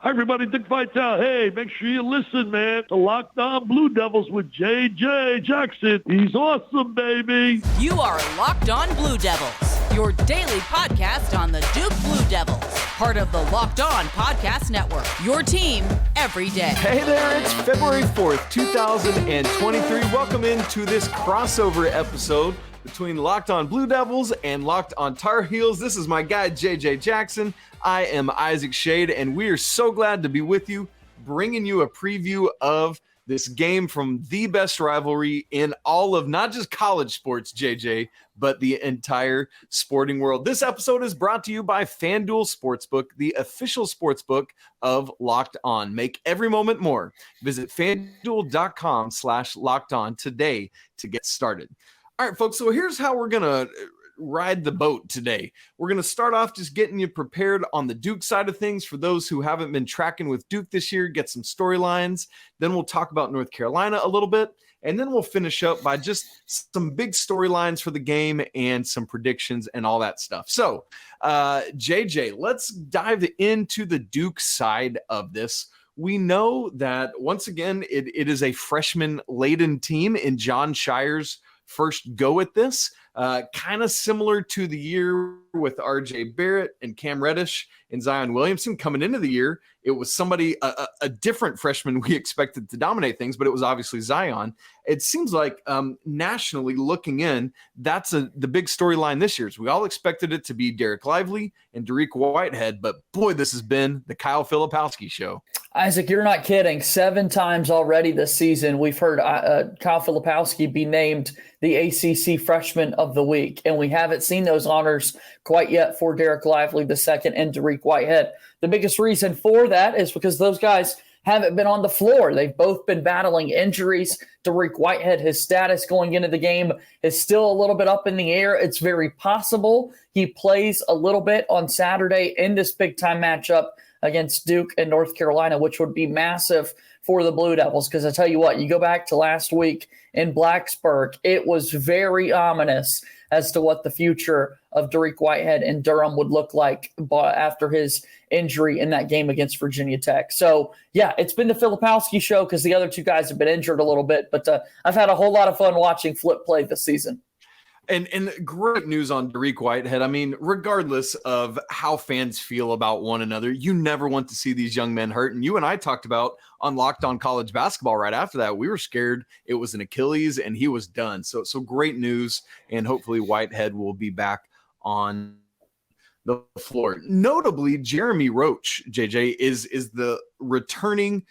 Hi, everybody. Dick Vitale. Hey, make sure you listen, man, to Locked On Blue Devils with J.J. Jackson. He's awesome, baby. You are Locked On Blue Devils, your daily podcast on the Duke Blue Devils, part of the Locked On Podcast Network, your team every day. Hey there, it's February 4th, 2023. Welcome into this crossover episode between Locked On Blue Devils and Locked On Tar Heels. This is my guy, J.J. Jackson. I am Isaac Schade, and we are so glad to be with you, bringing you a preview of this game from the best rivalry in all of not just college sports, JJ, but the entire sporting world. This episode is brought to you by FanDuel Sportsbook, the official sportsbook of Locked On. Make every moment more. Visit FanDuel.com/LockedOn today to get started. All right, folks, so here's how we're going to ride the boat today. We're going to start off just getting you prepared on the Duke side of things for those who haven't been tracking with Duke this year, get some storylines. Then we'll talk about North Carolina a little bit, and then we'll finish up by just some big storylines for the game and some predictions and all that stuff. So, JJ, let's dive into the Duke side of this. We know that, once again, it is a freshman-laden team in John Shire's first go at this, kind of similar to the year with RJ Barrett and Cam Reddish and Zion Williamson. Coming into the year, it was somebody, a different freshman we expected to dominate things, but it was obviously Zion. It seems like nationally looking in, that's the big storyline this year. We all expected it to be Derek Lively and Dariq Whitehead, but boy, this has been the Kyle Filipowski show. Isaac, you're not kidding. 7 times already this season, we've heard Kyle Filipowski be named the ACC Freshman of the Week, and we haven't seen those honors quite yet for Derek Lively II and Dariq Whitehead. The biggest reason for that is because those guys haven't been on the floor. They've both been battling injuries. Dariq Whitehead, his status going into the game is still a little bit up in the air. It's very possible he plays a little bit on Saturday in this big-time matchup against Duke and North Carolina, which would be massive for the Blue Devils. Because I tell you what, you go back to last week in Blacksburg, it was very ominous as to what the future of Dariq Whitehead in Durham would look like after his injury in that game against Virginia Tech. So, yeah, it's been the Filipowski show because the other two guys have been injured a little bit. But I've had a whole lot of fun watching Flip play this season. And great news on Dariq Whitehead. I mean, regardless of how fans feel about one another, you never want to see these young men hurt. And you and I talked about on Locked On College Basketball right after that. We were scared it was an Achilles and he was done. So great news. And hopefully Whitehead will be back on the floor. Notably, Jeremy Roach, JJ, is the returning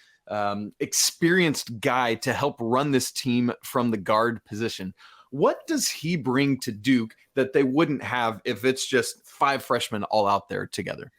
experienced guy to help run this team from the guard position. What does he bring to Duke that they wouldn't have if it's just 5 freshmen all out there together?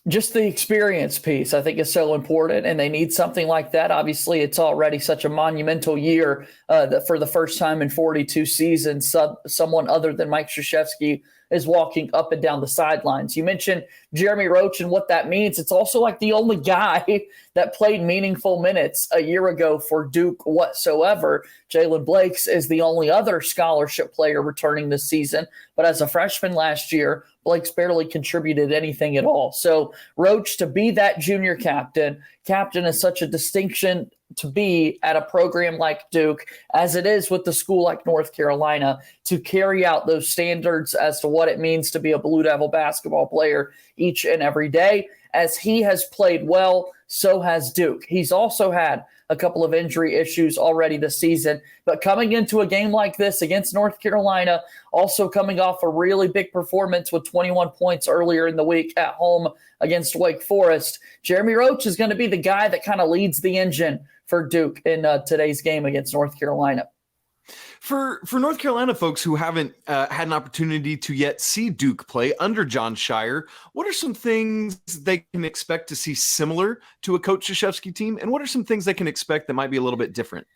Just the experience piece, I think, is so important, and they need something like that. Obviously, it's already such a monumental year that for the first time in 42 seasons, someone other than Mike Krzyzewski is walking up and down the sidelines. You mentioned Jeremy Roach and what that means. It's also like the only guy that played meaningful minutes a year ago for Duke whatsoever. Jalen Blakes is the only other scholarship player returning this season. But as a freshman last year, Blakes barely contributed anything at all. So Roach, to be that junior captain is such a distinction to be at a program like Duke, as it is with the school like North Carolina, to carry out those standards as to what it means to be a Blue Devil basketball player each and every day. As he has played well, so has Duke. He's also had a couple of injury issues already this season, but coming into a game like this against North Carolina, also coming off a really big performance with 21 points earlier in the week at home against Wake Forest, Jeremy Roach is going to be the guy that kind of leads the engine for Duke in today's game against North Carolina. For North Carolina folks who haven't had an opportunity to yet see Duke play under John Shire, what are some things they can expect to see similar to a Coach Krzyzewski team? And what are some things they can expect that might be a little bit different?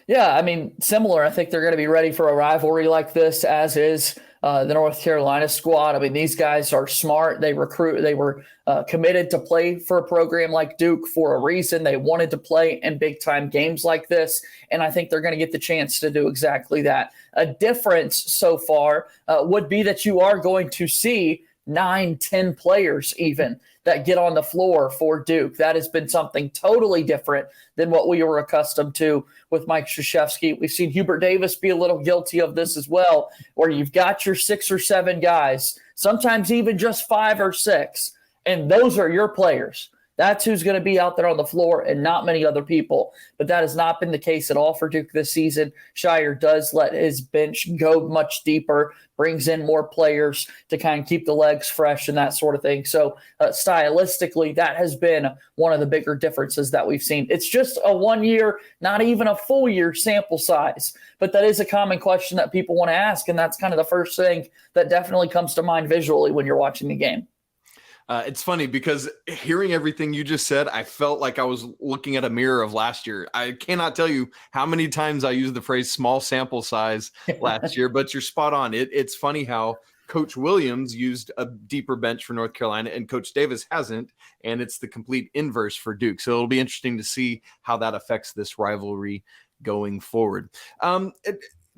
Yeah, I mean, similar. I think they're going to be ready for a rivalry like this, as is the North Carolina squad. I mean, these guys are smart. They recruit. They were committed to play for a program like Duke for a reason. They wanted to play in big-time games like this, and I think they're going to get the chance to do exactly that. A difference so far would be that you are going to see 9, 10 players even that get on the floor for Duke. That has been something totally different than what we were accustomed to with Mike Krzyzewski. We've seen Hubert Davis be a little guilty of this as well, where you've got your 6 or 7 guys, sometimes even just 5 or 6, and those are your players. That's who's going to be out there on the floor and not many other people. But that has not been the case at all for Duke this season. Shire does let his bench go much deeper, brings in more players to kind of keep the legs fresh and that sort of thing. So stylistically, that has been one of the bigger differences that we've seen. It's just a 1 year, not even a full year sample size. But that is a common question that people want to ask. And that's kind of the first thing that definitely comes to mind visually when you're watching the game. It's funny because hearing everything you just said, I felt like I was looking at a mirror of last year. I cannot tell you how many times I used the phrase small sample size last year, but you're spot on. It's funny how Coach Williams used a deeper bench for North Carolina and Coach Davis hasn't, and it's the complete inverse for Duke. So it'll be interesting to see how that affects this rivalry going forward.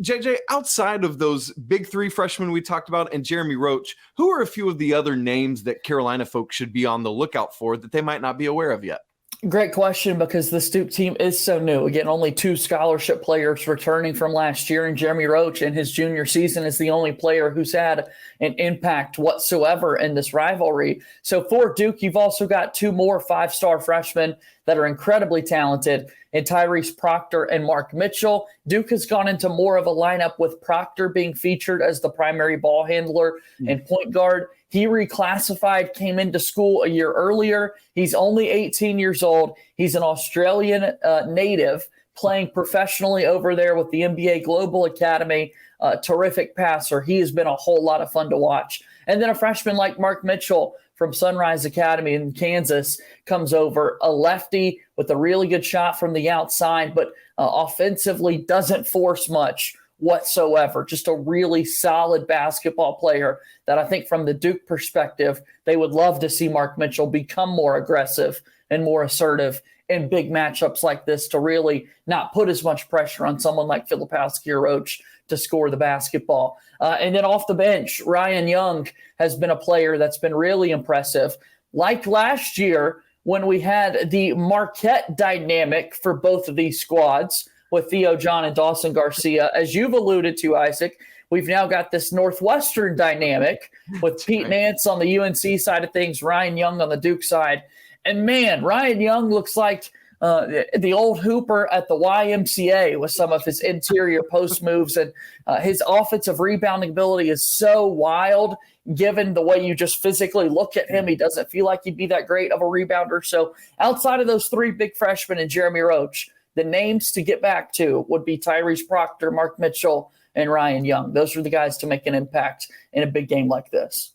JJ, outside of those big 3 freshmen we talked about and Jeremy Roach, who are a few of the other names that Carolina folks should be on the lookout for that they might not be aware of yet? Great question, because the Duke team is so new. Again, only 2 scholarship players returning from last year, and Jeremy Roach in his junior season is the only player who's had an impact whatsoever in this rivalry. So for Duke, you've also got 2 more 5-star freshmen that are incredibly talented in Tyrese Proctor and Mark Mitchell. Duke has gone into more of a lineup with Proctor being featured as the primary ball handler and point guard. He reclassified, came into school a year earlier. He's only 18 years old. He's an Australian native playing professionally over there with the NBA Global Academy. Terrific passer. He has been a whole lot of fun to watch. And then a freshman like Mark Mitchell from Sunrise Academy in Kansas comes over, a lefty with a really good shot from the outside, but offensively doesn't force much whatsoever. Just a really solid basketball player that I think from the Duke perspective, they would love to see Mark Mitchell become more aggressive and more assertive in big matchups like this to really not put as much pressure on someone like Filipowski or Roach to score the basketball. And then off the bench, Ryan Young has been a player that's been really impressive. Like last year when we had the Marquette dynamic for both of these squads with Theo John and Dawson Garcia, as you've alluded to, Isaac, we've now got this Northwestern dynamic with Pete Nance on the UNC side of things, Ryan Young on the Duke side. And man, Ryan Young looks like the old hooper at the YMCA with some of his interior post moves, and his offensive rebounding ability is so wild. Given the way you just physically look at him, he doesn't feel like he'd be that great of a rebounder. So outside of those 3 big freshmen and Jeremy Roach, the names to get back to would be Tyrese Proctor, Mark Mitchell, and Ryan Young. Those are the guys to make an impact in a big game like this.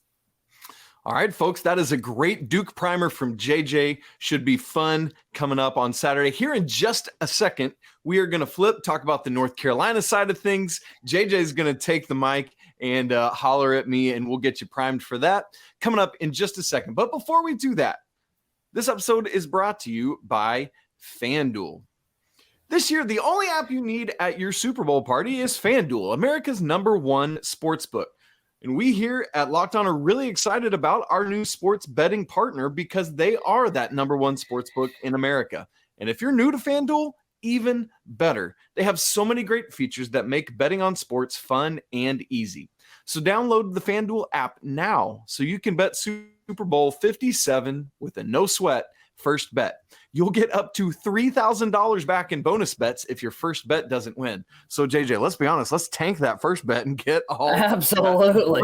All right, folks, that is a great Duke primer from JJ. Should be fun coming up on Saturday. Here in just a second, we are going to talk about the North Carolina side of things. JJ is going to take the mic and holler at me, and we'll get you primed for that coming up in just a second. But before we do that, this episode is brought to you by FanDuel. This year, the only app you need at your Super Bowl party is FanDuel, America's #1 sportsbook. And we here at Locked On are really excited about our new sports betting partner because they are that #1 sportsbook in America. And if you're new to FanDuel, even better. They have so many great features that make betting on sports fun and easy. So download the FanDuel app now so you can bet Super Bowl 57 with a no sweat first bet. You'll get up to $3,000 back in bonus bets if your first bet doesn't win. So JJ, let's be honest, let's tank that first bet and get all. Absolutely.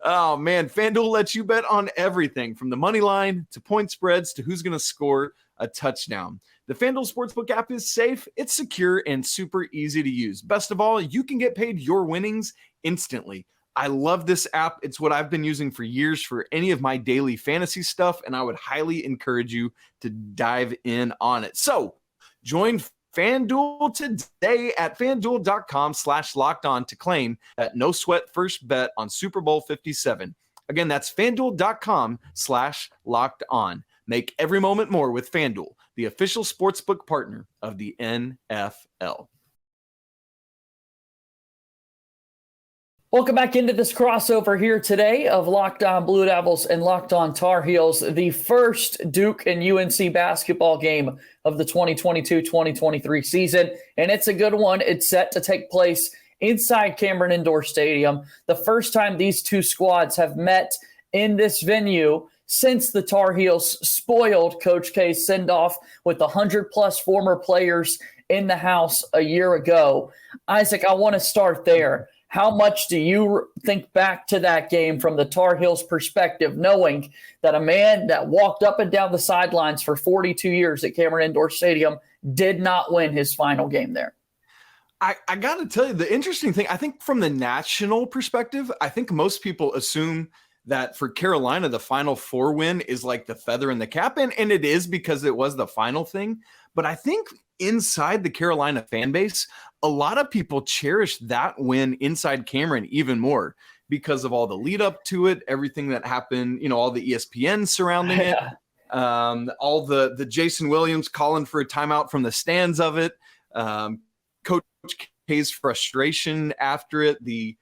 Oh man, FanDuel lets you bet on everything from the money line to point spreads to who's going to score a touchdown. The FanDuel Sportsbook app is safe, it's secure, and super easy to use. Best of all, you can get paid your winnings instantly. I love this app. It's what I've been using for years for any of my daily fantasy stuff, and I would highly encourage you to dive in on it. So join FanDuel today at FanDuel.com/lockedon to claim that no sweat first bet on Super Bowl 57. Again, that's FanDuel.com/lockedon. Make every moment more with FanDuel, the official sportsbook partner of the NFL. Welcome back into this crossover here today of Locked On Blue Devils and Locked On Tar Heels, the first Duke and UNC basketball game of the 2022-2023 season, and it's a good one. It's set to take place inside Cameron Indoor Stadium, the first time these two squads have met in this venue since the Tar Heels spoiled Coach K's send-off with 100-plus former players in the house a year ago. Isaac, I want to start there. How much do you think back to that game from the Tar Heels' perspective, knowing that a man that walked up and down the sidelines for 42 years at Cameron Indoor Stadium did not win his final game there? I got to tell you, the interesting thing, I think from the national perspective, I think most people assume that for Carolina, the Final Four win is like the feather in the cap, and it is because it was the final thing. But I think inside the Carolina fan base, a lot of people cherish that win inside Cameron even more because of all the lead up to it, everything that happened, all the ESPN surrounding it, all the Jason Williams calling for a timeout from the stands of it, Coach K's frustration after it, the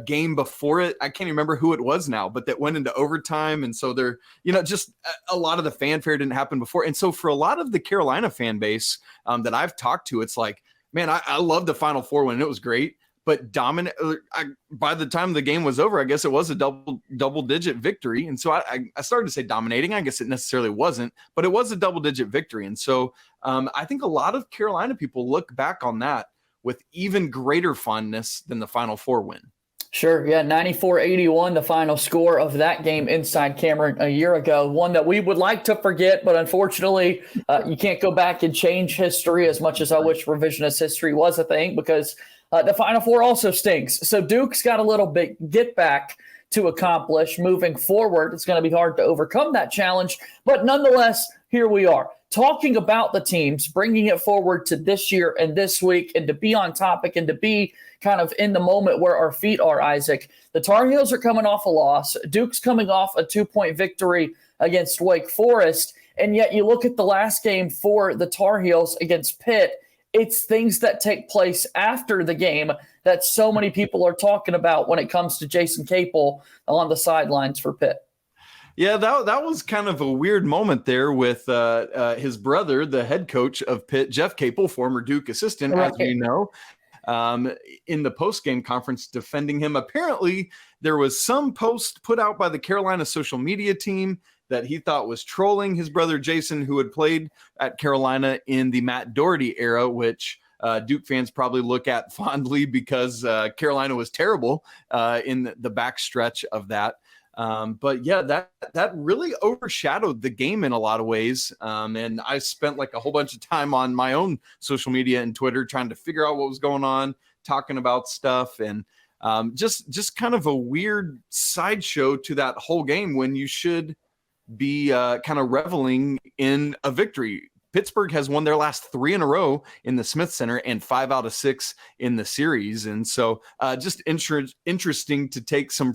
game before it. I can't remember who it was now, but that went into overtime. And so there, just a lot of the fanfare didn't happen before. And so for a lot of the Carolina fan base that I've talked to, it's like, man, I love the Final Four win. It was great, but by the time the game was over, I guess it was a double-digit victory. And so I started to say dominating. I guess it necessarily wasn't, but it was a double-digit victory. And so I think a lot of Carolina people look back on that with even greater fondness than the Final Four win. Sure, yeah, 94-81, the final score of that game inside Cameron a year ago, one that we would like to forget, but unfortunately, you can't go back and change history as much as I wish revisionist history was a thing, because the Final Four also stinks. So Duke's got a little bit get back to accomplish moving forward. It's going to be hard to overcome that challenge, but nonetheless, here we are, talking about the teams, bringing it forward to this year and this week, and to be on topic and to be kind of in the moment where our feet are, Isaac. The Tar Heels are coming off a loss. Duke's coming off a 2-point victory against Wake Forest. And yet you look at the last game for the Tar Heels against Pitt, it's things that take place after the game that so many people are talking about when it comes to Jason Capel on the sidelines for Pitt. Yeah, that was kind of a weird moment there with his brother, the head coach of Pitt, Jeff Capel, former Duke assistant, right, as we know. In the post-game conference defending him. Apparently, there was some post put out by the Carolina social media team that he thought was trolling his brother Jason, who had played at Carolina in the Matt Doherty era, which Duke fans probably look at fondly because Carolina was terrible in the backstretch of that. But yeah, that really overshadowed the game in a lot of ways. And I spent like a whole bunch of time on my own social media and Twitter trying to figure out what was going on, talking about stuff, and just kind of a weird sideshow to that whole game when you should be kind of reveling in a victory. Pittsburgh has won their last 3 in a row in the Smith Center and 5 out of 6 in the series. And so just interesting to take some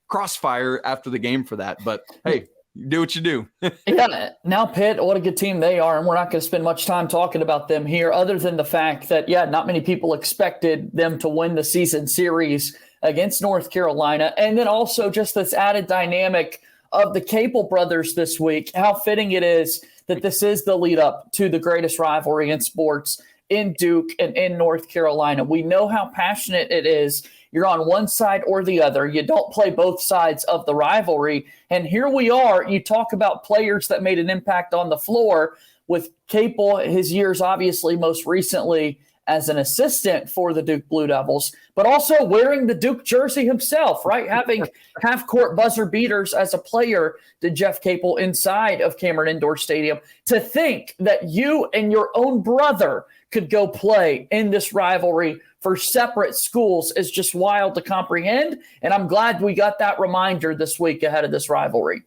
crossfire after the game for that, but hey, you do what you do. Yeah, now Pitt, what a good team they are, and we're not going to spend much time talking about them here other than the fact that, yeah, not many people expected them to win the season series against North Carolina, and then also just this added dynamic of the Capel brothers this week, how fitting it is that this is the lead up to the greatest rivalry in sports in Duke and in North Carolina. We know how passionate it is. You're on one side or the other. You don't play both sides of the rivalry. And here we are. You talk about players that made an impact on the floor with Capel, his years obviously most recently as an assistant for the Duke Blue Devils, but also wearing the Duke jersey himself, right? Having half-court buzzer beaters as a player to Jeff Capel inside of Cameron Indoor Stadium. To think that you and your own brother could go play in this rivalry for separate schools is just wild to comprehend. And I'm glad we got that reminder this week ahead of this rivalry.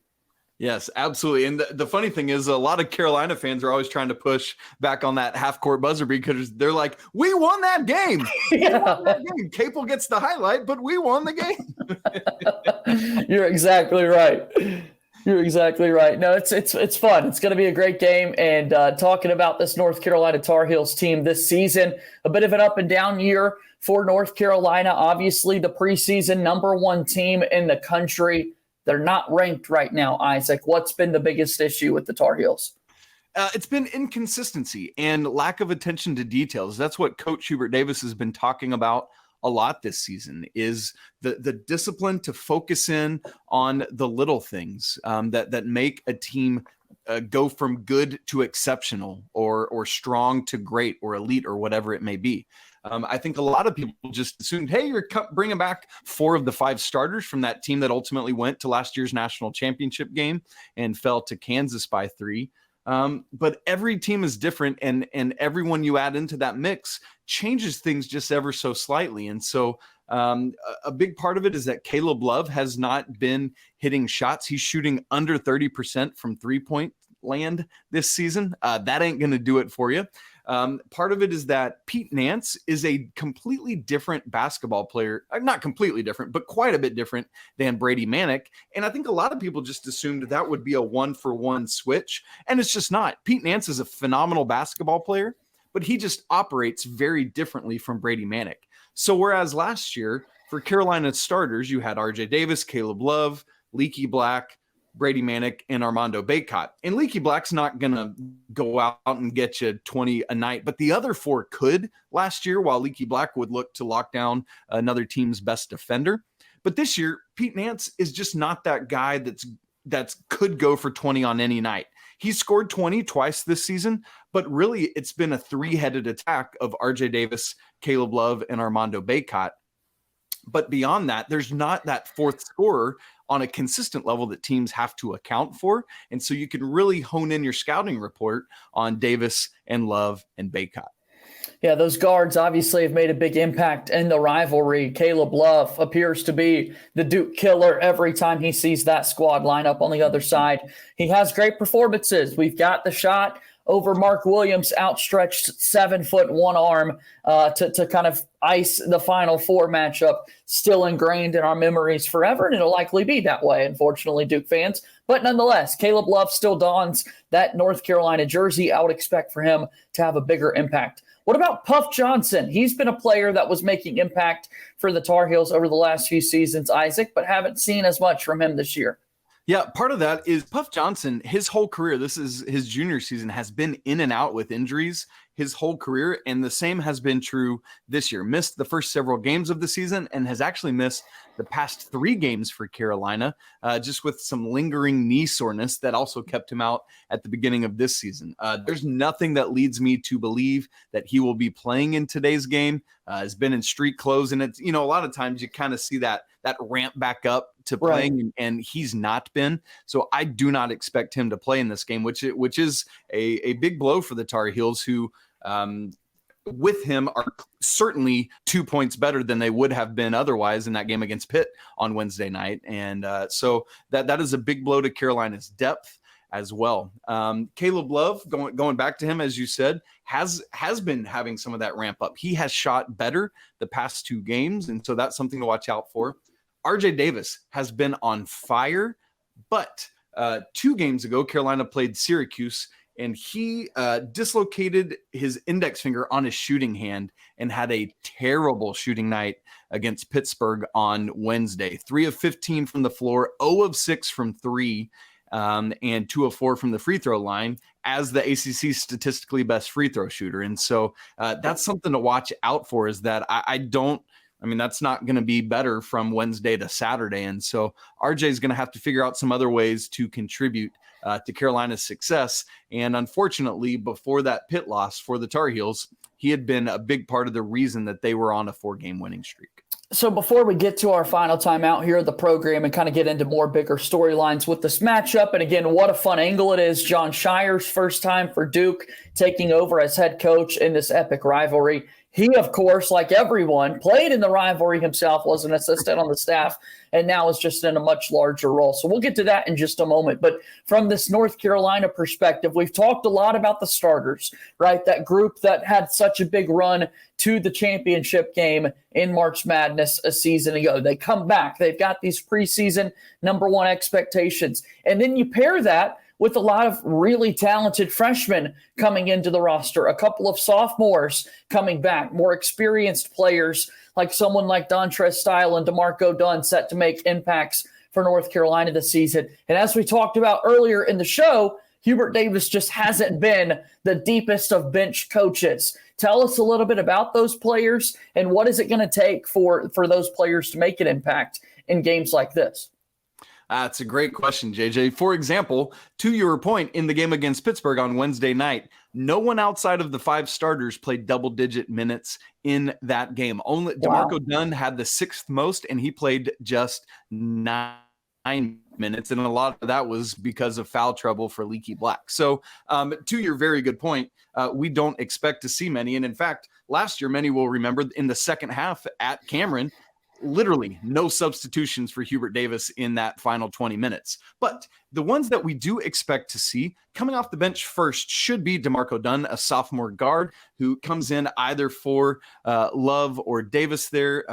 Yes, absolutely. And the funny thing is a lot of Carolina fans are always trying to push back on that half-court buzzer because they're like, we won that game. Yeah. We won that game. Capel gets the highlight, but we won the game. You're exactly right. You're exactly right. No, it's fun. It's going to be a great game. And talking about this North Carolina Tar Heels team this season, a bit of an up and down year for North Carolina. Obviously, the preseason #1 team in the country. They're not ranked right now, Isaac. What's been the biggest issue with the Tar Heels? It's been inconsistency and lack of attention to details. That's what Coach Hubert Davis has been talking about a lot this season, is the discipline to focus in on the little things that make a team go from good to exceptional, or strong to great, or elite, or whatever it may be. I think a lot of people just assumed, hey, you're bringing back 4 of the 5 starters from that team that ultimately went to last year's national championship game and fell to Kansas by 3. But every team is different, and everyone you add into that mix changes things just ever so slightly. And so a big part of it is that Caleb Love has not been hitting shots. He's shooting under 30% from 3-point land this season. That ain't going to do it for you. Part of it is that Pete Nance is a completely different basketball player. Not completely different, but quite a bit different than Brady Manick. And I think a lot of people just assumed that would be a 1-for-1 switch. And it's just not. Pete Nance is a phenomenal basketball player, but he just operates very differently from Brady Manick. So whereas last year for Carolina starters, you had RJ Davis, Caleb Love, Leaky Black, Brady Manick, and Armando Bacot. And Leaky Black's not going to go out and get you 20 a night, but the other 4 could last year, while Leaky Black would look to lock down another team's best defender. But this year, Pete Nance is just not that guy that's could go for 20 on any night. He's scored 20 twice this season, but really it's been a 3-headed attack of RJ Davis, Caleb Love, and Armando Bacot. But beyond that, there's not that 4th scorer on a consistent level that teams have to account for. And so you can really hone in your scouting report on Davis and Love and Bacot. Yeah, those guards obviously have made a big impact in the rivalry. Caleb Love appears to be the Duke killer every time he sees that squad line up on the other side. He has great performances. We've got the shot over Mark Williams' outstretched 7-foot one arm to kind of ice the Final Four matchup, still ingrained in our memories forever, and it'll likely be that way, unfortunately, Duke fans. But nonetheless, Caleb Love still dons that North Carolina jersey. I would expect for him to have a bigger impact. What about Puff Johnson? He's been a player that was making impact for the Tar Heels over the last few seasons, Isaac, but haven't seen as much from him this year. Yeah, part of that is Puff Johnson, his whole career, this is his junior season, has been in and out with injuries his whole career, and the same has been true this year. Missed the first several games of the season and has actually missed the past 3 games for Carolina, just with some lingering knee soreness that also kept him out at the beginning of this season. There's nothing that leads me to believe that he will be playing in today's game. Has been in street clothes, and it's, a lot of times you kind of see that ramp back up to playing, right, and he's not been. So I do not expect him to play in this game, which is a big blow for the Tar Heels, who with him are certainly 2 points better than they would have been otherwise in that game against Pitt on Wednesday night. And so that is a big blow to Carolina's depth as well. Caleb Love, going back to him, as you said, has been having some of that ramp up. He has shot better the past 2 games, and so that's something to watch out for. RJ Davis has been on fire, but 2 games ago, Carolina played Syracuse, and he dislocated his index finger on his shooting hand and had a terrible shooting night against Pittsburgh on Wednesday. 3 of 15 from the floor, 0 of 6 from 3, and 2 of 4 from the free throw line as the ACC statistically best free throw shooter. And so that's something to watch out for, is that that's not going to be better from Wednesday to Saturday. And so RJ is going to have to figure out some other ways to contribute to Carolina's success. And unfortunately, before that Pitt loss for the Tar Heels, he had been a big part of the reason that they were on a 4-game winning streak. So before we get to our final time out here of the program and kind of get into more bigger storylines with this matchup, and again, what a fun angle it is. John Shire's first time for Duke taking over as head coach in this epic rivalry. He, of course, like everyone, played in the rivalry himself, was an assistant on the staff, and now is just in a much larger role. So we'll get to that in just a moment. But from this North Carolina perspective, we've talked a lot about the starters, right? That group that had such a big run to the championship game in March Madness a season ago. They come back. They've got these preseason number one expectations. And then you pair that with a lot of really talented freshmen coming into the roster, a couple of sophomores coming back, more experienced players like someone like Dontrez Style and DeMarco Dunn set to make impacts for North Carolina this season. And as we talked about earlier in the show, Hubert Davis just hasn't been the deepest of bench coaches. Tell us a little bit about those players and what is it going to take for those players to make an impact in games like this? That's a great question, JJ. For example, to your point, in the game against Pittsburgh on Wednesday night, no one outside of the 5 starters played double-digit minutes in that game. Only DeMarco Dunn had the 6th most, and he played just 9 minutes, and a lot of that was because of foul trouble for Leaky Black. So to your very good point, we don't expect to see many. And in fact, last year, many will remember in the second half at Cameron, literally no substitutions for Hubert Davis in that final 20 minutes. But the ones that we do expect to see coming off the bench first should be DeMarco Dunn, a sophomore guard who comes in either for Love or Davis there,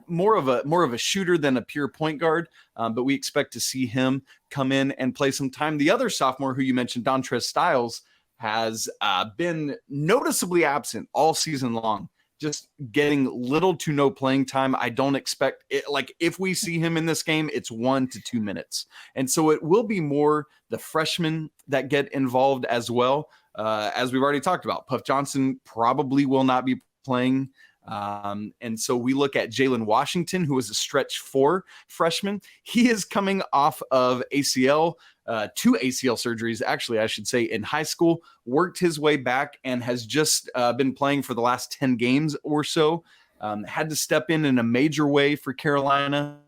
more of a shooter than a pure point guard. But we expect to see him come in and play some time. The other sophomore who you mentioned, Dontrez Styles, has been noticeably absent all season long. Just getting little to no playing time. I don't expect it. Like if we see him in this game, it's 1 to 2 minutes. And so it will be more the freshmen that get involved as well. As we've already talked about, Puff Johnson probably will not be playing. And so we look at Jalen Washington, who is a stretch 4 freshman. He is coming off of ACL, 2 ACL surgeries, actually, I should say, in high school, worked his way back and has just been playing for the last 10 games or so. Had to step in a major way for Carolina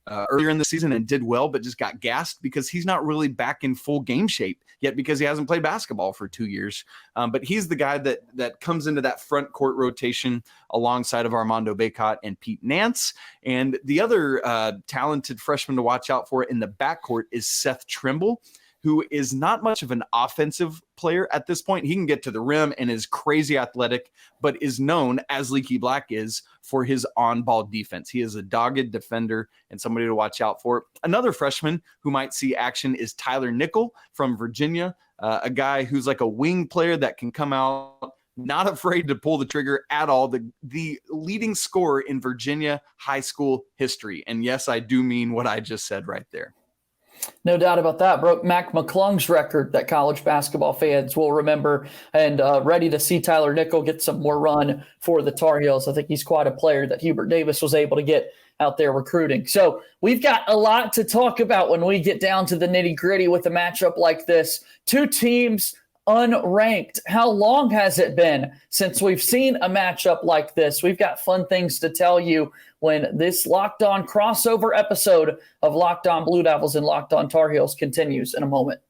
earlier in the season and did well, but just got gassed because he's not really back in full game shape yet because he hasn't played basketball for 2 years. But he's the guy that comes into that front court rotation alongside of Armando Bacot and Pete Nance. And the other talented freshman to watch out for in the backcourt is Seth Trimble, who is not much of an offensive player at this point. He can get to the rim and is crazy athletic, but is known, as Leaky Black is, for his on-ball defense. He is a dogged defender and somebody to watch out for. Another freshman who might see action is Tyler Nickel from Virginia, a guy who's like a wing player that can come out, not afraid to pull the trigger at all. The leading scorer in Virginia high school history. And yes, I do mean what I just said right there. No doubt about that. Broke Mac McClung's record that college basketball fans will remember, and ready to see Tyler Nickel get some more run for the Tar Heels. I think he's quite a player that Hubert Davis was able to get out there recruiting. So we've got a lot to talk about when we get down to the nitty-gritty with a matchup like this. 2 teams unranked. How long has it been since we've seen a matchup like this? We've got fun things to tell you when this Locked On crossover episode of Locked On Blue Devils and Locked On Tar Heels continues in a moment.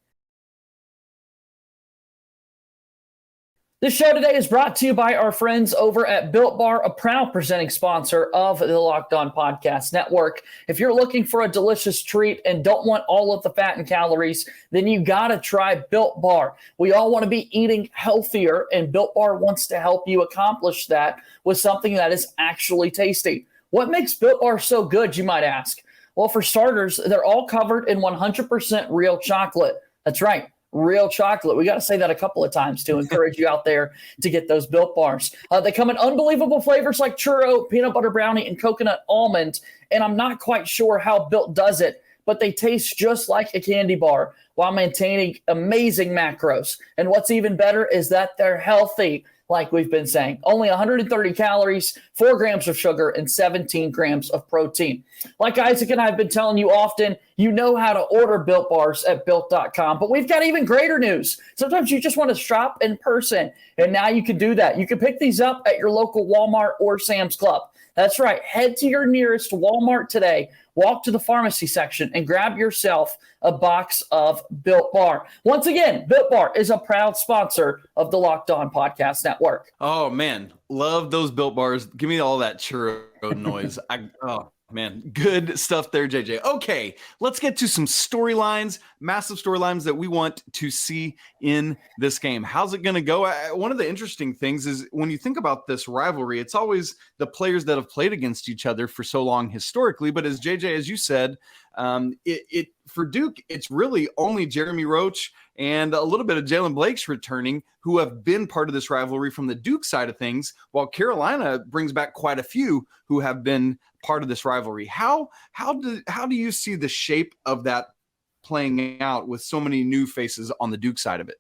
This show today is brought to you by our friends over at Built Bar, a proud presenting sponsor of the Locked On Podcast Network. If you're looking for a delicious treat and don't want all of the fat and calories, then you got to try Built Bar. We all want to be eating healthier, and Built Bar wants to help you accomplish that with something that is actually tasty. What makes Built Bar so good, you might ask? Well, for starters, they're all covered in 100% real chocolate. That's right. Real chocolate. We got to say that a couple of times to encourage you out there to get those Built Bars. They come in unbelievable flavors like churro, peanut butter brownie, and coconut almond. And I'm not quite sure how Built does it, but they taste just like a candy bar while maintaining amazing macros. And what's even better is that they're healthy, like we've been saying. Only 130 calories, 4 grams of sugar, and 17 grams of protein. Like Isaac and I have been telling you often, you know how to order Built Bars at Built.com. But we've got even greater news. Sometimes you just want to shop in person, and now you can do that. You can pick these up at your local Walmart or Sam's Club. That's right. Head to your nearest Walmart today, walk to the pharmacy section, and grab yourself a box of Built Bar. Once again, Built Bar is a proud sponsor of the Locked On Podcast Network. Oh, man. Love those Built Bars. Give me all that churro noise. Oh, man. Good stuff there, JJ. Okay, let's get to some storylines, massive storylines that we want to see in this game. How's it going to go? One of the interesting things is when you think about this rivalry, it's always the players that have played against each other for so long historically. But as JJ, as you said, for Duke, it's really only Jeremy Roach and a little bit of Jalen Blake's returning who have been part of this rivalry from the Duke side of things, while Carolina brings back quite a few who have been part of this rivalry. How do you see the shape of that playing out with so many new faces on the Duke side of it?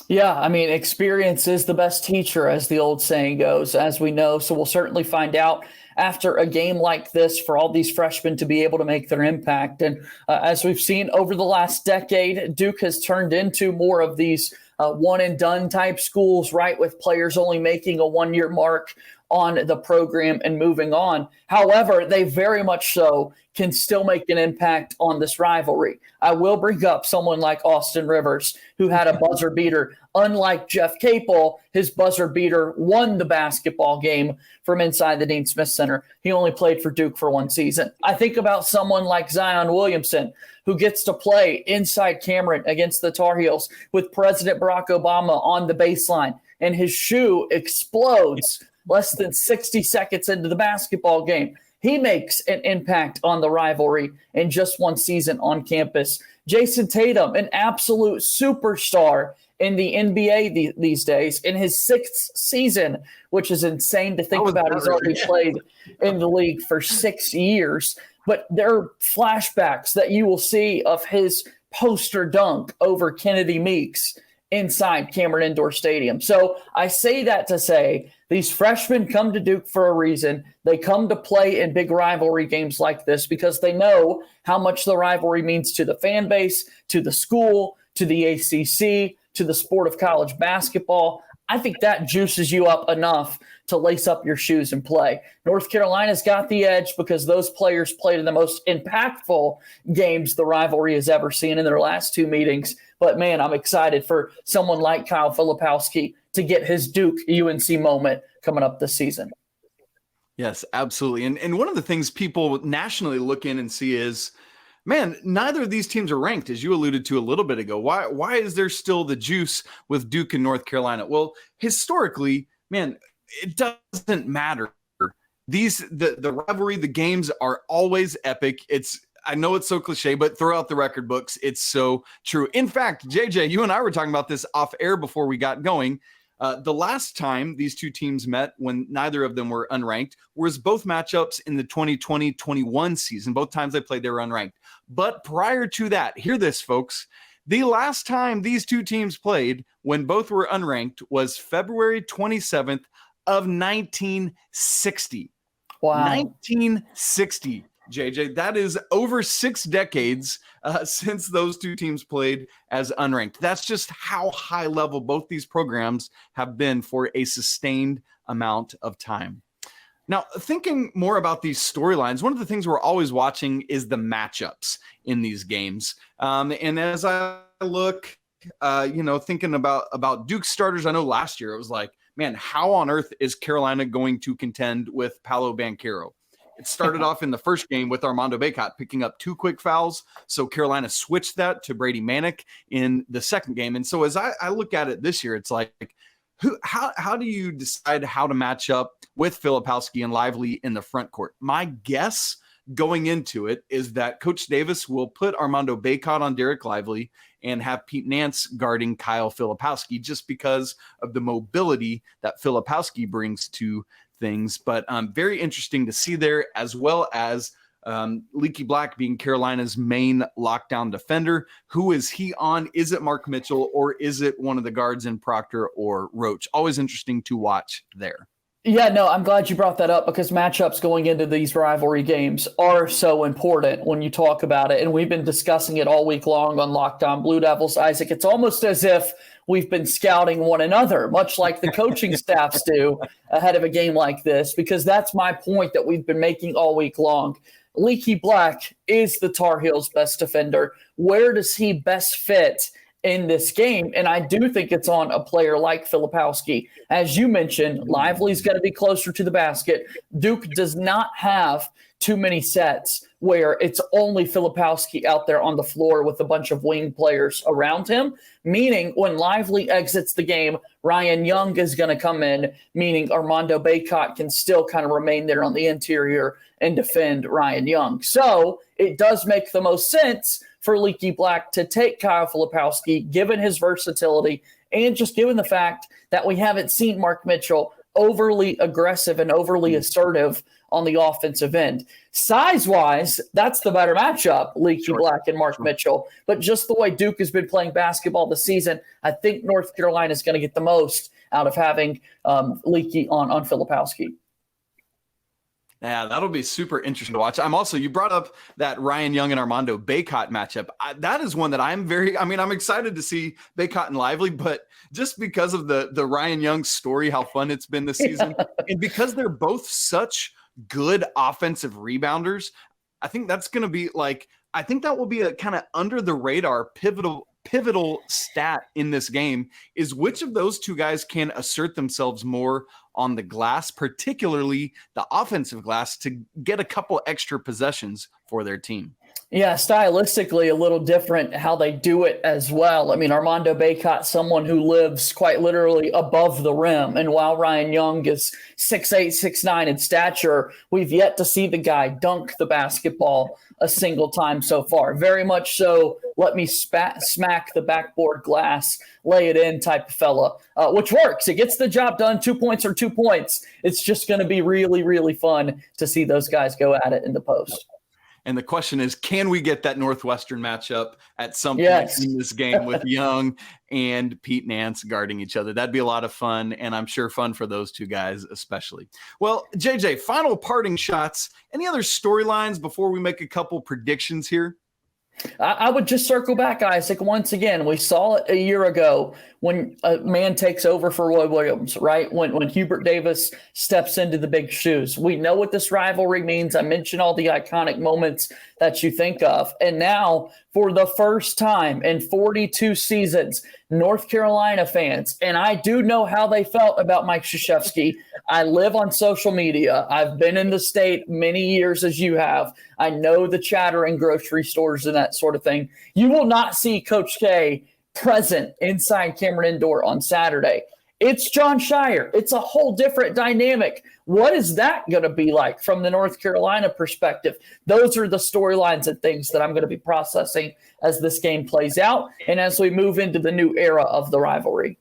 Yeah, I mean, experience is the best teacher, as the old saying goes, as we know. So we'll certainly find out after a game like this for all these freshmen to be able to make their impact. And as we've seen over the last decade, Duke has turned into more of these one-and-done type schools, right, with players only making a one-year mark on the program and moving on. However, they very much so can still make an impact on this rivalry. I will bring up someone like Austin Rivers, who had a buzzer beater. Unlike Jeff Capel, his buzzer beater won the basketball game from inside the Dean Smith Center. He only played for Duke for one season. I think about someone like Zion Williamson, who gets to play inside Cameron against the Tar Heels with President Barack Obama on the baseline, and his shoe explodes less than 60 seconds into the basketball game. He makes an impact on the rivalry in just one season on campus. Jason Tatum, an absolute superstar in the NBA these days, in his sixth season, which is insane to think about. He's already played in the league for 6 years. But there are flashbacks that you will see of his poster dunk over Kennedy Meeks inside Cameron Indoor Stadium. So I say that to say these freshmen come to Duke for a reason. They come to play in big rivalry games like this because they know how much the rivalry means to the fan base, to the school, to the ACC, to the sport of college basketball. I think that juices you up enough to lace up your shoes and play. North Carolina's got the edge because those players played in the most impactful games the rivalry has ever seen in their last two meetings. But, man, I'm excited for someone like Kyle Filipowski to get his Duke UNC moment coming up this season. Yes, absolutely. And one of the things people nationally look in and see is, man, neither of these teams are ranked, as you alluded to a little bit ago. Why is there still the juice with Duke and North Carolina? Well, historically, man, it doesn't matter. The rivalry, the games are always epic. I know it's so cliche, but throw out the record books. It's so true. In fact, JJ, you and I were talking about this off air before we got going. The last time these two teams met, when neither of them were unranked, was both matchups in the 2020-21 season. Both times they played, they were unranked. But prior to that, hear this, folks. The last time these two teams played, when both were unranked, was February 27th of 1960. Wow. 1960. JJ, that is over 6 decades since those two teams played as unranked. That's just how high level both these programs have been for a sustained amount of time. Now, thinking more about these storylines, one of the things we're always watching is the matchups in these games. And as I look, thinking about Duke starters, I know last year it was like, man, how on earth is Carolina going to contend with Paolo Banchero? It started off in the first game with Armando Bacot picking up 2 quick fouls. So Carolina switched that to Brady Manick in the second game. And so as I look at it this year, it's like, how do you decide how to match up with Filipowski and Lively in the front court? My guess going into it is that Coach Davis will put Armando Bacot on Derek Lively and have Pete Nance guarding Kyle Filipowski just because of the mobility that Filipowski brings to things. But very interesting to see there, as well as Leaky Black being Carolina's main lockdown defender. Who is he on? Is it Mark Mitchell or is it one of the guards in Proctor or Roach? Always interesting to watch there. Yeah, no, I'm glad you brought that up because matchups going into these rivalry games are so important when you talk about it. And we've been discussing it all week long on Locked On Blue Devils, Isaac. It's almost as if we've been scouting one another, much like the coaching staffs do ahead of a game like this, because that's my point that we've been making all week long. Leaky Black is the Tar Heels' best defender. Where does he best fit in this game? And I do think it's on a player like Filipowski. As you mentioned, Lively's going to be closer to the basket. Duke does not have too many sets where it's only Filipowski out there on the floor with a bunch of wing players around him, meaning when Lively exits the game, Ryan Young is going to come in, meaning Armando Bacot can still kind of remain there on the interior and defend Ryan Young. So it does make the most sense for Leaky Black to take Kyle Filipowski, given his versatility and just given the fact that we haven't seen Mark Mitchell overly aggressive and overly assertive on the offensive end. Size-wise, that's the better matchup, Leaky Black and Mark Mitchell. But just the way Duke has been playing basketball this season, I think North Carolina is going to get the most out of having Leaky on Filipowski. Yeah, that'll be super interesting to watch. You brought up that Ryan Young and Armando Bacot matchup. That is one that I'm excited to see Bacot and Lively, but just because of the Ryan Young story, how fun it's been this season, and because they're both such good offensive rebounders, I think that's going to be that will be a kind of under the radar pivotal stat in this game is which of those two guys can assert themselves more on the glass, particularly the offensive glass, to get a couple extra possessions for their team. Yeah, stylistically a little different how they do it as well. I mean, Armando Bacot, someone who lives quite literally above the rim. And while Ryan Young is 6'8", 6'9" in stature, we've yet to see the guy dunk the basketball a single time so far. Very much so, let me smack the backboard glass, lay it in type of fella, which works. It gets the job done. 2 points are 2 points. It's just going to be really, really fun to see those guys go at it in the post. And the question is, can we get that Northwestern matchup at some point in this game with Young and Pete Nance guarding each other? That'd be a lot of fun, and I'm sure fun for those two guys especially. Well, JJ, final parting shots. Any other storylines before we make a couple predictions here? I would just circle back, Isaac. Once again, we saw it a year ago when a man takes over for Roy Williams, right? When Hubert Davis steps into the big shoes. We know what this rivalry means. I mentioned all the iconic moments that you think of. And now, for the first time in 42 seasons, North Carolina fans, and I do know how they felt about Mike Krzyzewski. I live on social media. I've been in the state many years as you have. I know the chatter in grocery stores and that sort of thing. You will not see Coach K present inside Cameron Indoor on Saturday. It's John Shire. It's a whole different dynamic. What is that going to be like from the North Carolina perspective? Those are the storylines and things that I'm going to be processing as this game plays out and as we move into the new era of the rivalry.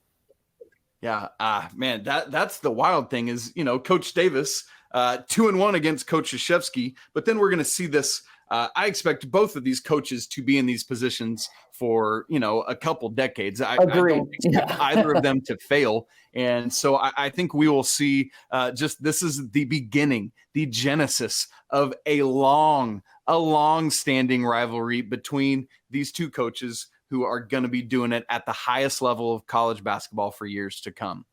Yeah, man, that's the wild thing is, Coach Davis, 2-1 against Coach Krzyzewski, but then we're going to see this. I expect both of these coaches to be in these positions for, a couple decades. I don't expect either of them to fail. And so I think we will see this is the beginning, the genesis of a long-standing rivalry between these two coaches who are going to be doing it at the highest level of college basketball for years to come.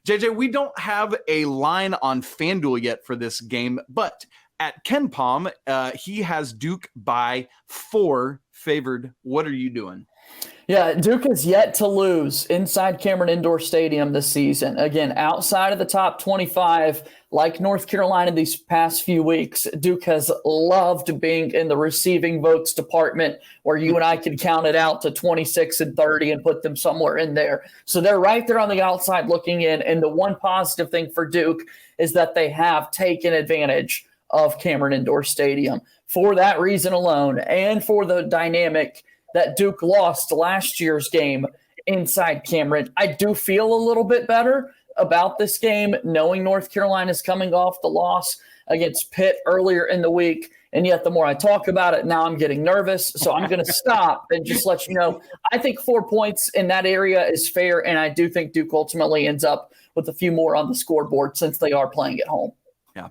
JJ, we don't have a line on FanDuel yet for this game, but at KenPom, he has Duke by 4 favored. What are you doing? Yeah, Duke has yet to lose inside Cameron Indoor Stadium this season. Again, outside of the top 25, like North Carolina these past few weeks, Duke has loved being in the receiving votes department where you and I could count it out to 26 and 30 and put them somewhere in there. So they're right there on the outside looking in. And the one positive thing for Duke is that they have taken advantage of Cameron Indoor Stadium. For that reason alone, and for the dynamic that Duke lost last year's game inside Cameron, I do feel a little bit better about this game, knowing North Carolina's coming off the loss against Pitt earlier in the week. And yet the more I talk about it, now I'm getting nervous. So I'm going to stop and just let you know, I think 4 points in that area is fair. And I do think Duke ultimately ends up with a few more on the scoreboard since they are playing at home. Yeah.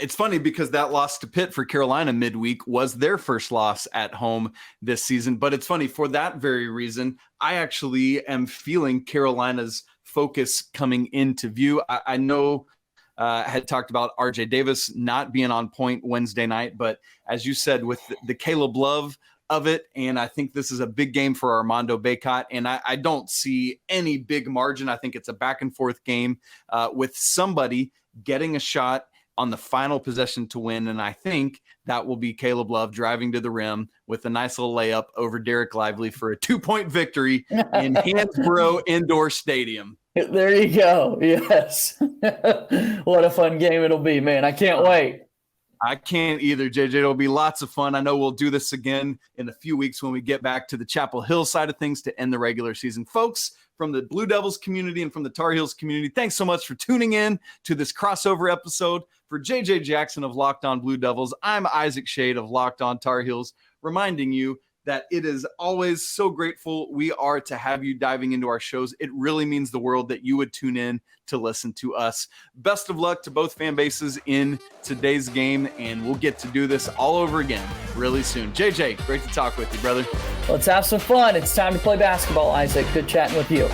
It's funny because that loss to Pitt for Carolina midweek was their first loss at home this season. But it's funny, for that very reason, I actually am feeling Carolina's focus coming into view. I know had talked about RJ Davis not being on point Wednesday night, but as you said, with the Caleb Love of it, and I think this is a big game for Armando Bacot, and I don't see any big margin. I think it's a back and forth game with somebody getting a shot on the final possession to win, and I think that will be Caleb Love driving to the rim with a nice little layup over Derek Lively for a 2-point victory in Hansborough Indoor Stadium. There you go. Yes. What a fun game it'll be, man. I can't wait. I can't either, JJ. It'll be lots of fun. I know we'll do this again in a few weeks when we get back to the Chapel Hill side of things to end the regular season. Folks, from the Blue Devils community and from the Tar Heels community, thanks so much for tuning in to this crossover episode. For JJ Jackson of Locked On Blue Devils, I'm Isaac Schade of Locked On Tar Heels, reminding you that it is always so grateful we are to have you diving into our shows. It really means the world that you would tune in to listen to us. Best of luck to both fan bases in today's game, and we'll get to do this all over again really soon. JJ, great to talk with you, brother. Let's have some fun. It's time to play basketball, Isaac. Good chatting with you.